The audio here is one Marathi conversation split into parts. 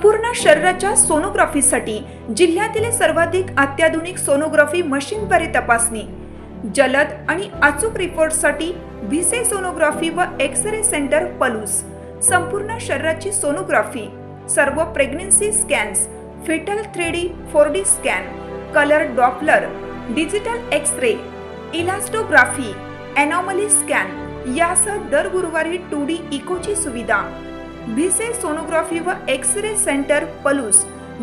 संपूर्ण शरीराच्या सोनोग्राफीसाठी जिल्ह्यातील सर्वाधिक अत्याधुनिक सोनोग्राफी मशीनद्वारे तपासणी, जलद आणि अचूक रिपोर्टसाठी भिसे सोनोग्राफी व एक्स-रे सेंटर पलूस, संपूर्ण शरीराची सोनोग्राफी, सर्व pregnancy scans, foetal 3D 4D scan, colour Doppler, digital X ray, elastography, anomaly scan यासह दर गुरुवारी 2D इकोची सुविधा। भिसे सोनोग्राफी व एक्स-रे सेंटर पलूस,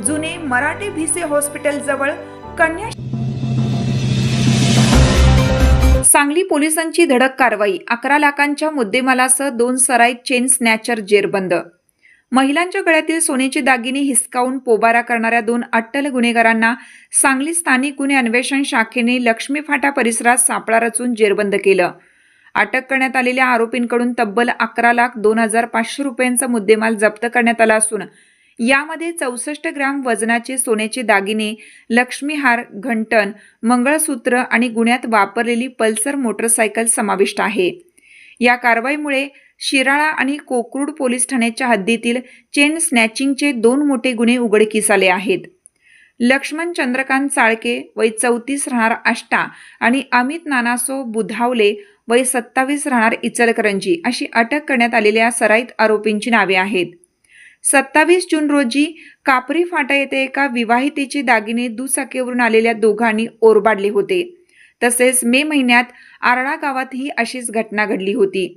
जुने मराठे भिसे हॉस्पिटल जवळ, कन्या। सांगली पोलिसांची धडक कारवाई, 11 लाखांच्या मुद्देमालासह 2 सराईत चेन स्नॅचर जेरबंद। महिलांच्या गळ्यातील सोन्याचे दागिने हिसकावून पोबारा करणाऱ्या 2 अट्टल गुन्हेगारांना सांगली स्थानिक गुन्हे अन्वेषण शाखेने लक्ष्मी फाटा परिसरात सापळा रचून जेरबंद केलं। अटक करण्यात आलेल्या आरोपींकडून तब्बल 11,02,500 रुपयांचा मुद्देमाल जप्त करण्यात आला असून यामध्ये 64 ग्रॅम वजनाचे सोन्याचे दागिने, लक्ष्मीहार, घंटण, मंगळसूत्र आणि गुन्ह्यात वापरलेली पल्सर मोटरसायकल समाविष्ट आहे। या कारवाईमुळे शिराळा आणि कोकरूड पोलीस ठाण्याच्या हद्दीतील चेन स्नॅचिंगचे 2 मोठे गुन्हे उघडकीस आले आहेत। लक्ष्मण चंद्रकांत चाळके वय 34 राहणार आष्टा आणि अमित नानासो बुधावले वय 27 राहणार इचलकरंजी अशी अटक करण्यात आलेल्या सराईत आरोपींची नावे आहेत। 27 जून रोजी कापरी फाटा येथे एका विवाहितेचे दागिने दुचाकीवरून आलेल्या दोघांनी ओरबाडले होते। तसेच मे महिन्यात आरळा गावातही अशीच घटना घडली होती।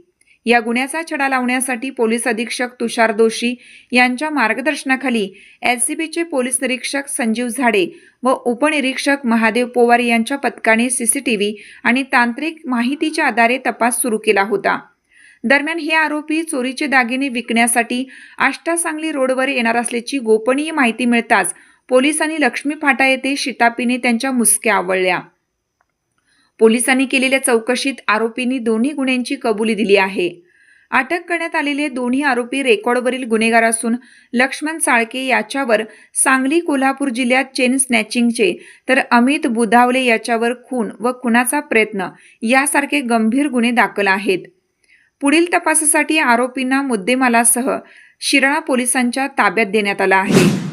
या गुन्ह्याचा छडा लावण्यासाठी पोलीस अधीक्षक तुषार दोशी यांच्या मार्गदर्शनाखाली एलसीबीचे पोलीस निरीक्षक संजीव झाडे व उपनिरीक्षक महादेव पोवार यांच्या पथकाने सीसीटीव्ही आणि तांत्रिक माहितीच्या आधारे तपास सुरू केला होता। दरम्यान हे आरोपी चोरीचे दागिने विकण्यासाठी आष्टा सांगली रोडवर येणार असल्याची गोपनीय माहिती मिळताच पोलिसांनी लक्ष्मी फाटा येथे शितापीने त्यांच्या मुसक्या आवळल्या। पोलिसांनी केलेल्या चौकशीत आरोपींनी दोन्ही गुन्ह्यांची कबुली दिली आहे। अटक करण्यात आलेले दोन्ही आरोपी रेकॉर्डवरील गुन्हेगार असून लक्ष्मण चाळके याच्यावर सांगली कोल्हापूर जिल्ह्यात चेन स्नॅचिंगचे तर अमित बुधावले याच्यावर खून व खुनाचा प्रयत्न यासारखे गंभीर गुन्हे दाखल आहेत। पुढील तपासासाठी आरोपींना मुद्देमालासह शिराळा पोलिसांच्या ताब्यात देण्यात आला आहे।